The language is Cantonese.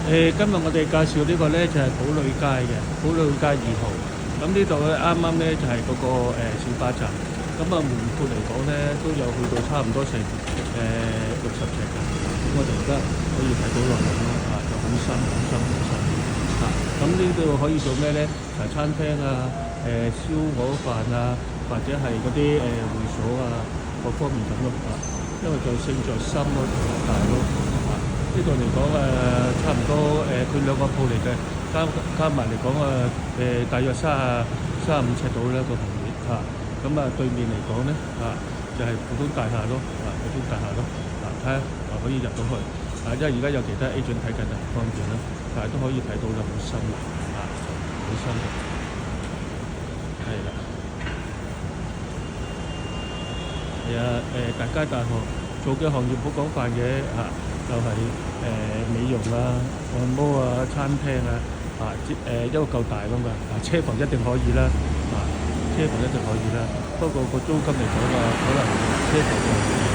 今日我哋介紹呢個咧就係寶女街嘅，寶女街2號。咁呢度咧啱啱咧就係嗰個小巴站。咁啊門闊嚟講咧都有去到差唔多成60尺㗎。咁我哋而家可以睇到落嚟咯，就好深好深好深。咁呢度可以做咩咧？茶餐廳啊，燒鵝飯啊，或者係嗰啲會所啊，各方面咁咯。因為就勝在深咯，同埋大咯。呢度嚟講差唔多佢兩個鋪嚟嘅，加埋嚟講大約35尺到啦個平面嚇。咁對面嚟講咧就係普通大廈咯，普通大廈咯。睇下可以入到去。因為而家有其他 agent 睇緊就唔方便啦，但係都可以睇到啦，好深啦，好深嘅，係啦，係啊，大街大巷做嘅行業好廣泛嘅就係美容啊、按摩啊、餐廳啊，因為夠大㗎嘛，車房一定可以啦，車房一定可以啦。不過個租金嚟講可能車房就